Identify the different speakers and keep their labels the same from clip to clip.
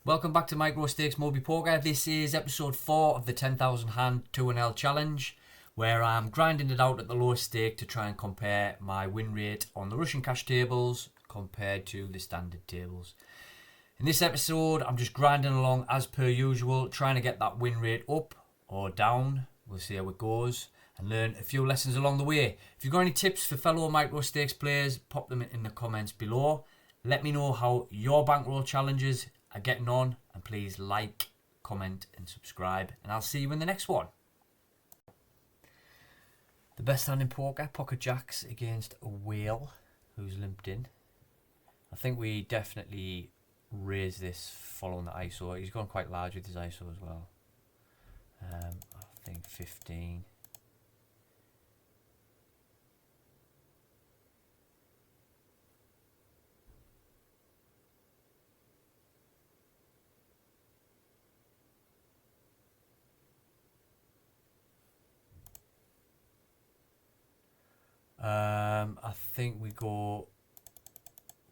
Speaker 1: Welcome back to Micro Stakes Moby Poker. This is episode 4 of the 10,000 hand 2NL challenge, where I'm grinding it out at the lowest stake to try and compare my win rate on the Russian cash tables compared to the standard tables. In this episode, I'm just grinding along as per usual, trying to get that win rate up or down. We'll see how it goes and learn a few lessons along the way. If you've got any tips for fellow Micro Stakes players, pop them in the comments below. Let me know how your bankroll challenges are getting on, and please like, comment and subscribe, and I'll see you in the next one. The best hand in poker, pocket jacks against a whale who's limped in. I think we definitely raise this following the ISO. He's gone quite large with his ISO as well. I think 15. I think we go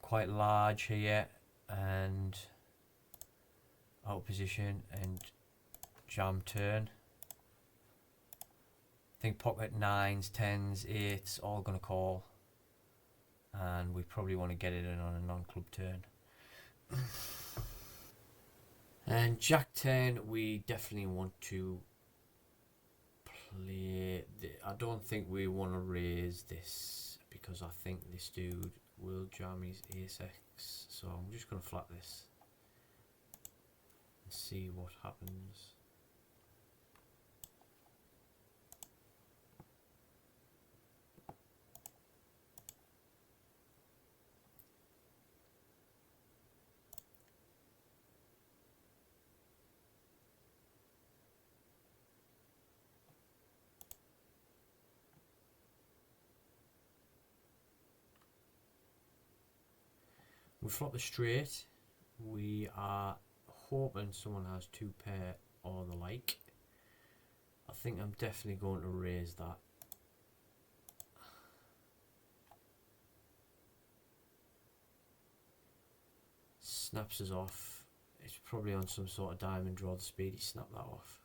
Speaker 1: quite large here and out of position and jam turn. I think pocket 9s, 10s, 8s all going to call, and we probably want to get it in on a non-club turn. And Jack 10 we definitely want to play. I don't think we want to raise this because I think this dude will jam his ace X, so I'm just going to flat this and see what happens. We flop the straight. We are hoping someone has 2 pair or the like. I think I'm definitely going to raise that. Snaps us off. It's probably on some sort of diamond draw the speed. He snapped that off.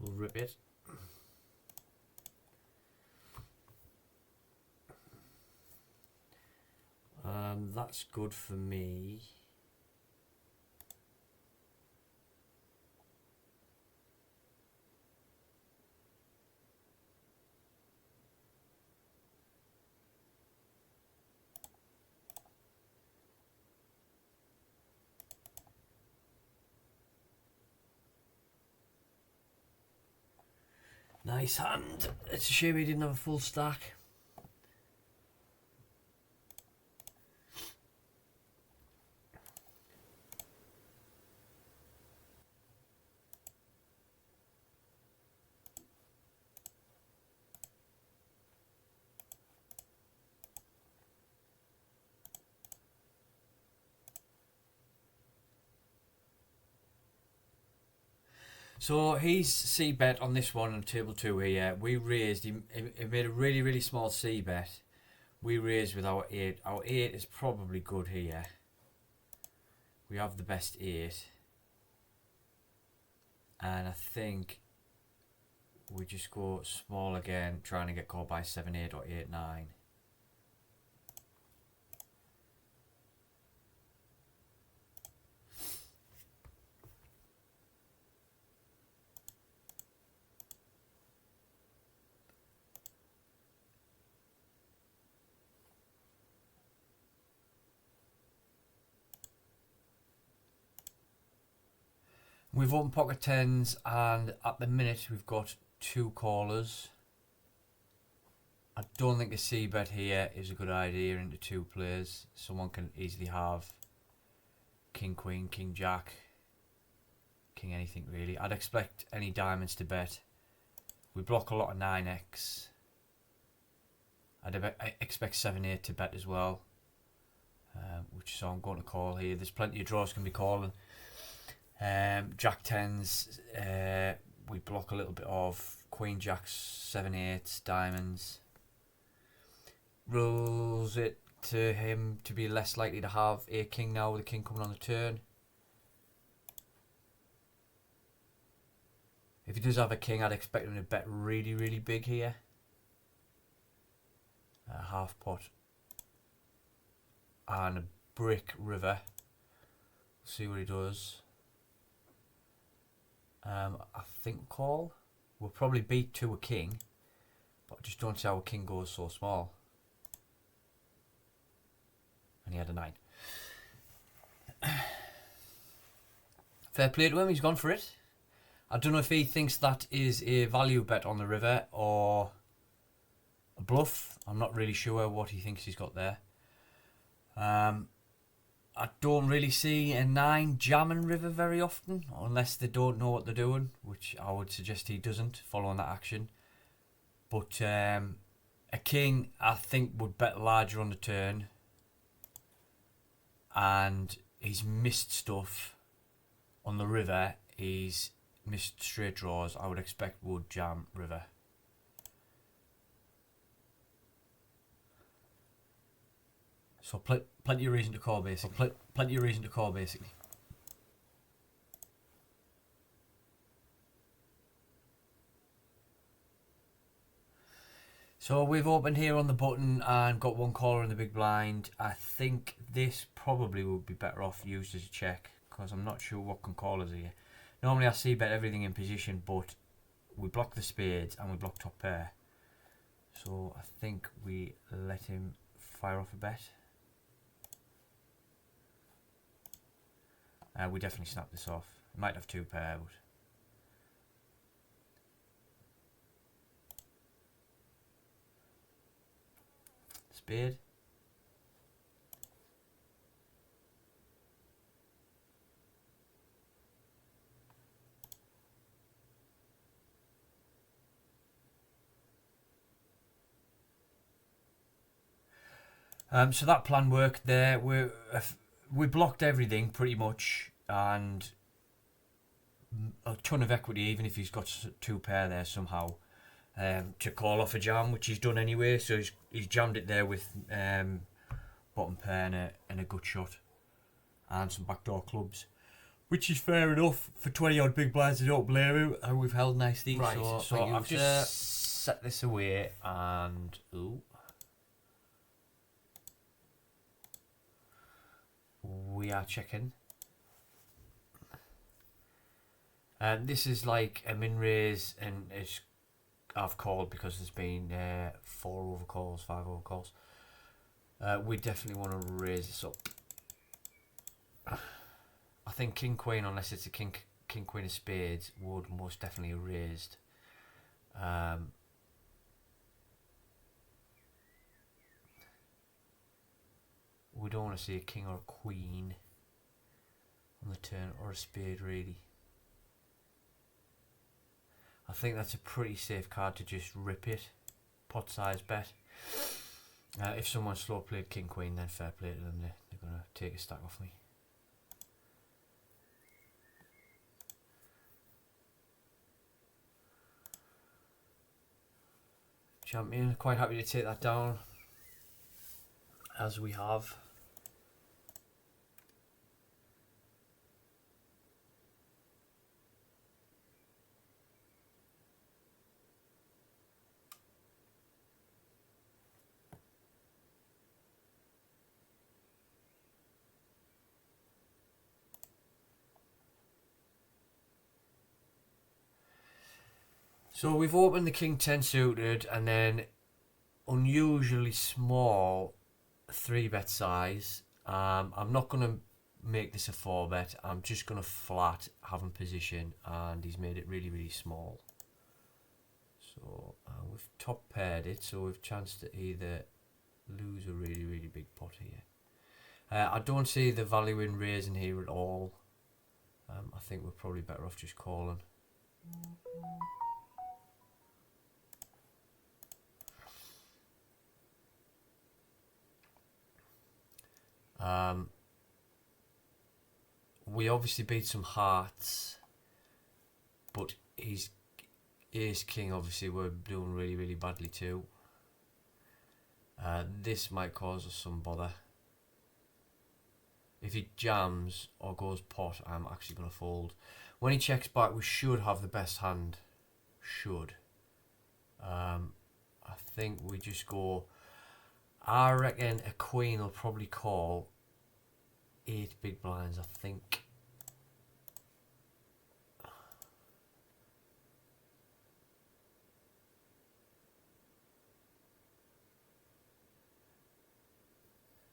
Speaker 1: We'll rip it. That's good for me. Nice hand. It's a shame he didn't have a full stack. So he's C bet on this one on table 2 here. We raised, he made a really small C bet. We raised with our 8. Our 8 is probably good here. We have the best 8. And I think we just go small again, trying to get called by 7, 8 or 8, 9. We've opened pocket 10s, and at the minute we've got 2 callers. I don't think a C bet here is a good idea into 2 players. Someone can easily have king, queen, king, jack, king, anything really. I'd expect any diamonds to bet. We block a lot of 9x. I expect 7, 8 to bet as well. So I'm going to call here. There's plenty of draws can be calling. Jack 10s, we block a little bit of Queen, Jacks, 7, 8, diamonds. Rules it to him to be less likely to have a king now with the king coming on the turn. If he does have a king, I'd expect him to bet really, really big here. Half pot. And a brick river. See what he does. I think call. We'll probably beat to a king. But I just don't see how a king goes so small. And he had a 9. Fair play to him, he's gone for it. I don't know if he thinks that is a value bet on the river or a bluff. I'm not really sure what he thinks he's got there. I don't really see a 9 jamming river very often, unless they don't know what they're doing, which I would suggest he doesn't, following that action. But a king, I think, would bet larger on the turn. And he's missed stuff on the river. He's missed straight draws. I would expect would jam river. So plenty of reason to call, basically. Plenty of reason to call, basically. So we've opened here on the button and got one caller in the big blind. I think this probably would be better off used as a check, because I'm not sure what can call us here. Normally I see bet everything in position, but we block the spades and we block top pair. So I think we let him fire off a bet. We definitely snap this off. It might have 2 pair, but spade. So that plan worked there. We blocked everything pretty much, and a ton of equity, even if he's got 2 pair there somehow, to call off a jam, which he's done anyway. So he's jammed it there with bottom pair and a good shot and some backdoor clubs, which is fair enough for 20 odd big blinds. I don't blame him, and we've held nicely.
Speaker 2: Right,
Speaker 1: so I've just set this away and we are checking. And this is like a min raise, and I've called because there's been 4 overcalls, 5 overcalls. We definitely want to raise this up. I think king queen, unless it's a king queen of spades, would most definitely have raised. We don't want to see a king or a queen on the turn, or a spade really. I think that's a pretty safe card to just rip it. Pot size bet. If someone slow played king queen, then fair play to them. They're going to take a stack off me. Champion, quite happy to take that down, as we have. So we've opened the king 10 suited, and then unusually small 3-bet size. I'm not going to make this a 4-bet. I'm just going to flat have him position, and he's made it really, really small. So we've top paired it, so we've chanced to either lose a really, really big pot here. I don't see the value in raising here at all. I think we're probably better off just calling. We obviously beat some hearts, but he's Ace king, obviously we're doing really, really badly too. This might cause us some bother. If he jams or goes pot, I'm actually going to fold. When he checks back, we should have the best hand. Should. I think we just go... I reckon a queen will probably call 8 big blinds, I think.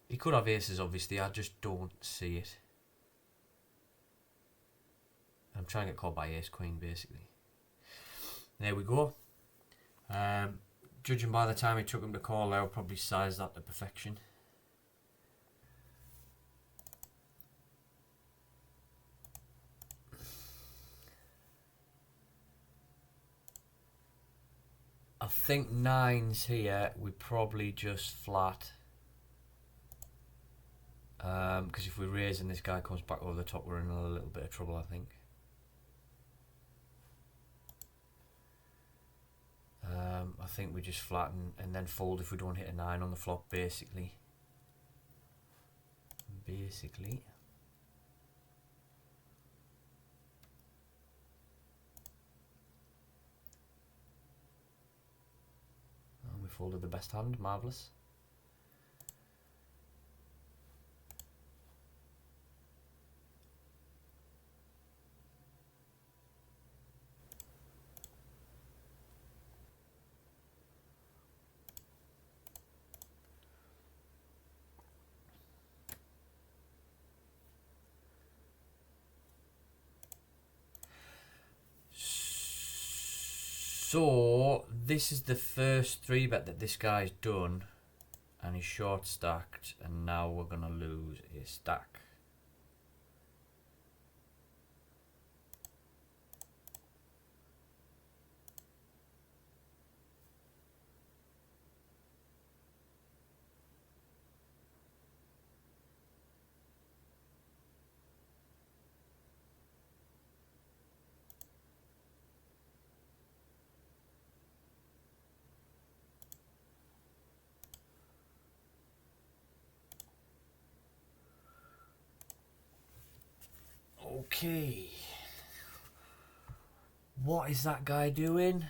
Speaker 1: He could have aces, obviously. I just don't see it. I'm trying to get called by ace queen, basically. There we go. Judging by the time it took him to call, I'll probably size that to perfection. I think nines here, we probably just flat. Because if we raise and this guy comes back over the top, we're in a little bit of trouble, I think. I think we just flatten and then fold if we don't hit a 9 on the flop, basically. And we folded the best hand, marvellous. So this is the first 3-bet that this guy's done, and he's short stacked, and now we're gonna lose a stack. Okay. What is that guy doing?